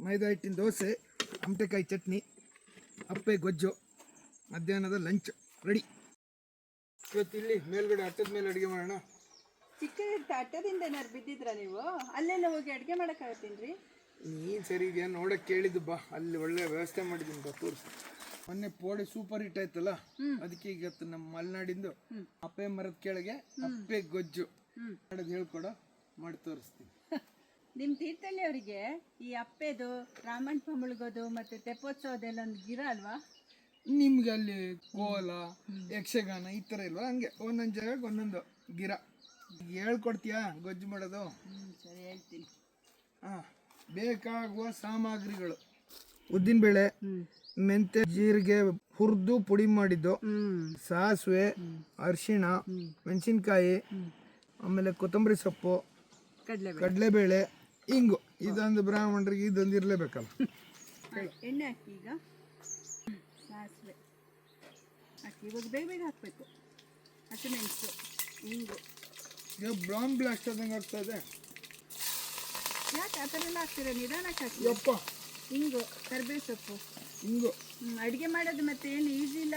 ಮೈದಾ ಹಿಟ್ಟಿನ ದೋಸೆ, ಅಮಟೆಕಾಯಿ ಚಟ್ನಿ, ಅಪ್ಪೆ ಗೊಜ್ಜು, ಮಧ್ಯಾಹ್ನದ ಲಂಚ್ ರೆಡಿ. ಇವತ್ತು ಇಲ್ಲಿ ಮೇಲ್ಗಡೆ ಅಟ್ಟದ ಮೇಲೆ ಅಡುಗೆ ಮಾಡೋಣ. ಚಿಕ್ಕ ಅಟ್ಟದಿಂದ ಏನಾರು ಬಿದ್ದಿದ್ರ ನೀವು? ಅಲ್ಲೆಲ್ಲ ಹೋಗಿ ಅಡುಗೆ ಮಾಡೋಕ್ಕಾಗತ್ತೀನ್ರಿ? ನೀನು ಸರಿ ಇದೆಯಾ ನೋಡಕ್ಕೆ ಕೇಳಿದ್ದು ಬಾ, ಅಲ್ಲಿ ಒಳ್ಳೆ ವ್ಯವಸ್ಥೆ ಮಾಡಿದ್ದೀನಿ ಬಾ ತೋರಿಸಿ. ಮೊನ್ನೆ ಪೋಡಿ ಸೂಪರ್ ಹಿಟ್ ಆಯ್ತಲ್ಲ, ಅದಕ್ಕೆ ಈಗ ನಮ್ಮ ಮಲೆನಾಡಿಂದು ಅಪ್ಪೆ ಮರದ ಕೆಳಗೆ ಅಪ್ಪೆ ಗೊಜ್ಜು ಮಾಡೋದು ಹೇಳ್ಕೊಡೋ, ಮಾಡಿ ತೋರಿಸ್ತೀನಿ. ನಿಮ್ಮ ತೀರ್ಥಹಳ್ಳಿ ಅವರಿಗೆ ಈ ಅಪ್ಪೆದು ರಾಮಣ್ಣ ಮುಳುಗೋದು ಮತ್ತು ತೆಪ್ಪೋತ್ಸವದೆಲ್ಲ ಒಂದು ಗಿರ ಅಲ್ವಾ? ನಿಮ್ಗೆ ಅಲ್ಲಿ ಕೋಲ ಯಕ್ಷಗಾನ ಈ ಥರ ಇಲ್ವಾ? ಹಂಗೆ ಒಂದೊಂದು ಜಾಗಕ್ಕೆ ಒಂದೊಂದು ಗಿರ. ಹೇಳ್ಕೊಡ್ತೀಯಾ ಗೊಜ್ಜು ಮಾಡೋದು? ಸರಿ ಹೇಳ್ತೀನಿ. ಹಾಂ, ಬೇಕಾಗುವ ಸಾಮಗ್ರಿಗಳು: ಉದ್ದಿನಬೇಳೆ, ಮೆಂತ್ಯ, ಜೀರಿಗೆ ಹುರಿದು ಪುಡಿ ಮಾಡಿದ್ದು, ಸಾಸಿವೆ, ಅರಿಶಿಣ, ಮೆಣಸಿನ್ಕಾಯಿ, ಆಮೇಲೆ ಕೊತ್ತಂಬರಿ ಸೊಪ್ಪು, ಕಡಲೆಬೇಳೆ, ಹಿಂಗು. ಇದೊಂದು ಬ್ರಾಹ್ಮಣರಿಗೆ ಇದೊಂದು ಇರಲೇಬೇಕಲ್ಲ. ಎಣ್ಣೆ ಹಾಕಿ, ಈಗ ಸಾಸಿವೆ ಹಾಕಿ, ಇವಾಗ ಬೇಗ ಬೇಗ ಹಾಕಬೇಕು. ಹಸಿಮೆಣಸು, ಹಿಂಗು. ಈಗ ಬ್ರೌನ್ ಬ್ಲಾಸ್ಟ್ ಆದಂಗೆ ಆಗ್ತಾ ಇದೆ. ಯಾಕೆ ಆ ಥರ ಎಲ್ಲ ಹಾಕ್ತೀರ? ನಿಧಾನಕ್ಕೆ ಹಾಕಿ. ಯಪ್ಪ, ಹಿಂಗು, ಕರಿಬೇವು ಸೊಪ್ಪು, ಹಿಂಗು. ಅಡುಗೆ ಮಾಡೋದು ಮತ್ತೆ ಏನು ಈಸಿ ಇಲ್ಲ.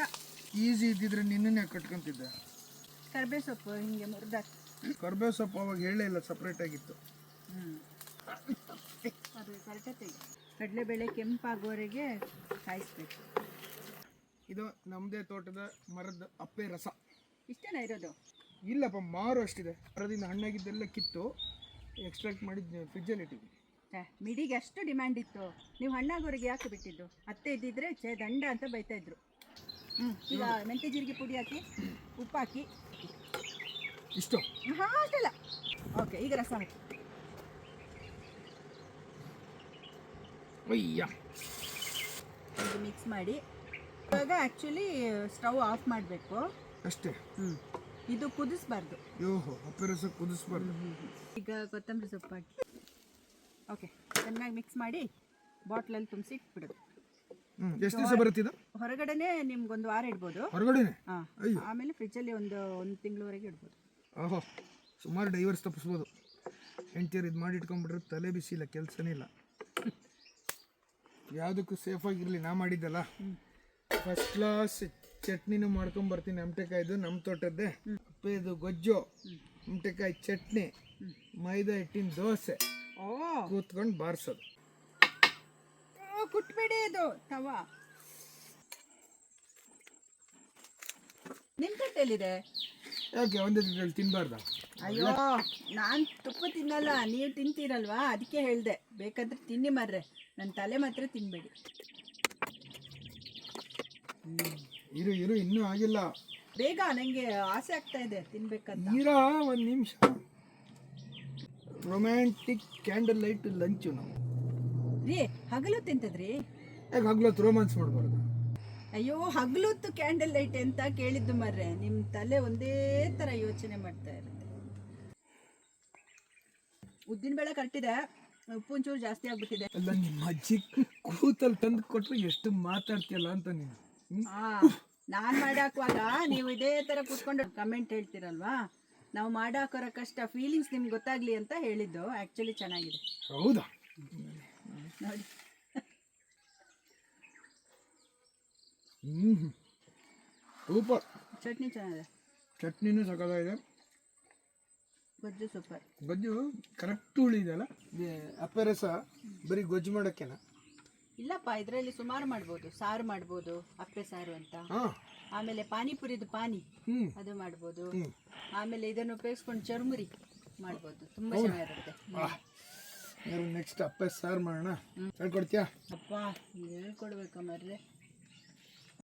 ಈಸಿ ಇದ್ದಿದ್ರೆ ನಿನ್ನೇ ಕಟ್ಕೊಂತಿದ್ದೆ. ಕರಿಬೇವು ಸೊಪ್ಪು ಹಿಂಗೆ ಮುರಿದಾಕಿ. ಕರಿಬೇವು ಸೊಪ್ಪು ಅವಾಗ ಹೇಳೇ ಇಲ್ಲ, ಸಪ್ರೇಟ್ ಆಗಿತ್ತು. ಅದು ಕರೆಕ್ಟಾಗಿ ಕಡಲೆಬೇಳೆ ಕೆಂಪಾಗೋವರೆಗೆ ಕಾಯಿಸ್ಬೇಕು. ಇದು ನಮ್ಮದೇ ತೋಟದ ಮರದ ಅಪ್ಪೆ ರಸ. ಇಷ್ಟೇನಾ ಇರೋದು? ಇಲ್ಲಪ್ಪ, ಮಾರು ಅಷ್ಟಿದೆ. ಮರದಿಂದ ಹಣ್ಣಾಗಿದ್ದೆಲ್ಲ ಕಿತ್ತು ಎಕ್ಸ್ಟ್ರಾಕ್ಟ್ ಮಾಡಿದ್ದು ಫ್ರಿಜ್ಜಲ್ಲಿ ಇಟ್ಟಿದ್ವಿ. ಮಿಡಿಗೆ ಅಷ್ಟು ಡಿಮ್ಯಾಂಡ್ ಇತ್ತು, ನೀವು ಹಣ್ಣಾಗೋರಿಗೆ ಯಾಕೆ ಬಿಟ್ಟಿದ್ದು? ಅತ್ತೆ ಇದ್ದಿದ್ರೆ ದಂಡ ಅಂತ ಬೈತಾಯಿದ್ರು. ಈಗ ಮೆಂತ್ಯ ಜೀರಿಗೆ ಪುಡಿ ಹಾಕಿ, ಉಪ್ಪು ಹಾಕಿ, ಇಷ್ಟು ಹಾಕಲ್ಲ. ಓಕೆ, ಈಗ ರಸ ಹಾಕಿ. ಅಯ್ಯ, ಇದು ಮಿಕ್ಸ್ ಮಾಡಿ. ಇವಾಗ ಆ್ಯಕ್ಚುಲಿ ಸ್ಟವ್ ಆಫ್ ಮಾಡಬೇಕು ಅಷ್ಟೇ. ಇದು ಕುದಿಸ್ಬಾರ್ದು. ಓಹೋ, ಅಪ್ಪೆ ರಸ ಕುದಿಸ್ಬಾರ್ದು. ಈಗ ಕೊತ್ತಂಬರಿ ಸೊಪ್ಪು ಹಾಕಿ, ಓಕೆ, ಚೆನ್ನಾಗಿ ಮಿಕ್ಸ್ ಮಾಡಿ ಬಾಟ್ಲಲ್ಲಿ ತುಂಬಿಸಿ ಇಟ್ಬಿಡೋದು. ಎಷ್ಟು ದಿವಸ ಬರುತ್ತಿದ್ದು? ಹೊರಗಡೆನೆ ನಿಮ್ಗೊಂದು ವಾರ ಇಡ್ಬೋದು. ಹೊರಗಡೆನೆ? ಹಾಂ, ಆಮೇಲೆ ಫ್ರಿಜ್ಜಲ್ಲಿ ಒಂದು ತಿಂಗಳವರೆಗೆ ಇಡ್ಬೋದು. ಓಹೋ, ಸುಮಾರು ಡೈವರ್ಸ್ ತಪ್ಪಿಸ್ಬೋದು. ಹೆಂಡ್ತಿಯರು ಇದು ಮಾಡಿ ಇಟ್ಕೊಂಡ್ಬಿಟ್ರೆ ತಲೆ ಬಿಸಿ ಇಲ್ಲ, ಕೆಲಸನೇ ಇಲ್ಲ. ಯಾವುದಕ್ಕೂ ಸೇಫಾಗಿರಲಿ. ನಾ ಮಾಡಿದ್ದಲ್ಲ, ಫಸ್ಟ್ ಕ್ಲಾಸ್ ಚಟ್ನಿನೂ ಮಾಡ್ಕೊಂಬರ್ತೀನಿ. ಅಮಟೆಕಾಯ್ದು ನಮ್ಮ ತೋಟದ್ದೇ. ಅಪ್ಪೆದು ಗೊಜ್ಜು, ಅಮಟೆಕಾಯಿ ಚಟ್ನಿ, ಮೈದಾ ಹಿಟ್ಟಿನ ದೋಸೆ, ಕೂತ್ಕೊಂಡು ಬಾರಿಸೋದು. ಕುಟ್ಬೇಡಿ, ಇದು ತವಾ. ನಿಮ್ಮ ತಟ್ಟೆಲ್ಲಿದೆ? ಯಾಕೆ ಒಂದೇ ತಟ್ಟೆಯಲ್ಲಿ ತಿನ್ನಬಾರ್ದ? ಅಯ್ಯೋ, ನಾನು ತುಪ್ಪ ತಿನ್ನಲ್ಲ, ನೀವು ತಿಂತೀರಲ್ವಾ, ಅದಕ್ಕೆ ಹೇಳಿದೆ. ಬೇಕಾದ್ರೆ ತಿನ್ನಿ ಮರ್ರೆ, ನನ್ನ ತಲೆ ಮಾತ್ರ ತಿನ್ನಬೇಡಿ. ಇರು ಇರು, ಇನ್ನೂ ಆಗಿಲ್ಲ. ಬೇಗ, ನನಗೆ ಆಸೆ ಆಗ್ತಾ ಇದೆ ತಿನ್ಬೇಕಂತ. ಇರಾ ಒಂದು ನಿಮಿಷ. ರೊಮ್ಯಾಂಟಿಕ್ ಕ್ಯಾಂಡಲ್ ಲೈಟ್ ಲಂಚು ನಾವು. ರೀ, ಹಗಲು ತಿಂತದ್ರಿ? ಯಾಕೆ ಹಗ್ಲೊತ್ತು ರೋಮಾನ್ಸ್ ಮಾಡಬಾರ್ದು? ಅಯ್ಯೋ, ಹಗಲೊತ್ತು ಕ್ಯಾಂಡಲ್ ಲೈಟ್ ಅಂತ ಕೇಳಿದ್ದು ಮರ್ರೆ. ನಿಮ್ಮ ತಲೆ ಒಂದೇ ಥರ ಯೋಚನೆ ಮಾಡ್ತಾ ಇರುತ್ತೆ. ಉದ್ದಿನಬೇಳೆ ಕರೆಕ್ಟಿದೆ, ಉಪ್ಪು ಒಂಚೂರು ಜಾಸ್ತಿ ಆಗ್ಬಿಟ್ಟಿದೆ. ಅಲ್ಲ, ನಿಮ್ಮ ಅಜ್ಜಿ ಕೂತಲ್ಲಿ ತಂದು ಕೊಟ್ಟರು ಎಷ್ಟು ಮಾತಾಡ್ತೀಯಲ್ಲ ಅಂತ ನೀನು. ನಾನು ಮಾಡಾಕುವಾಗ ನೀವು ಇದೇ ಥರ ಕೂತ್ಕೊಂಡು ಕಮೆಂಟ್ ಹೇಳ್ತೀರಲ್ವಾ, ನಾವು ಮಾಡಾಕೋರ ಕಷ್ಟ ಫೀಲಿಂಗ್ಸ್ ನಿಮ್ಗೆ ಗೊತ್ತಾಗ್ಲಿ ಅಂತ ಹೇಳಿದ್ದು. ಆ್ಯಕ್ಚುಲಿ ಚೆನ್ನಾಗಿದೆ. ಹೌದಾ? ನೋಡಿ. ಸೂಪರ್. ಚಟ್ನಿ ಚೆನ್ನಾಗಿದೆ. ಚಟ್ನಿನೂ ಸಕಲಾಗಿದೆ. ಗೊಜ್ಜು ಸೂಪರ್. ಗೊಜ್ಜು ಕರೆಕ್ಟ್ ಉಳಿದಲ್ಲ. ಅಪ್ಪೆ ರಸ ಬರೀ ಗೊಜ್ಜು ಮಾಡೋಕ್ಕೆನಾ? ಇಲ್ಲಪ್ಪ, ಇದರಲ್ಲಿ ಸುಮಾರು ಮಾಡ್ಬೋದು. ಸಾರು ಮಾಡ್ಬೋದು, ಅಪ್ಪೆ ಸಾರು ಅಂತ. ಆಮೇಲೆ ಪಾನಿಪುರಿದು ಪಾನಿ ಅದು ಮಾಡ್ಬೋದು. ಆಮೇಲೆ ಇದನ್ನು ಉಪಯೋಗಿಸ್ಕೊಂಡು ಚುರುಮುರಿ ಮಾಡ್ಬೋದು. ತುಂಬ ಚೆನ್ನಾಗಿರುತ್ತೆ. ನೆಕ್ಸ್ಟ್ ಅಪ್ಪೆ ಸಾರು ಮಾಡೋಣ. ಹೇಳ್ಕೊಡ್ತೀಯಾ? ಅಪ್ಪ, ಹೇಳ್ಕೊಡ್ಬೇಕ ಮರ್ರೆ.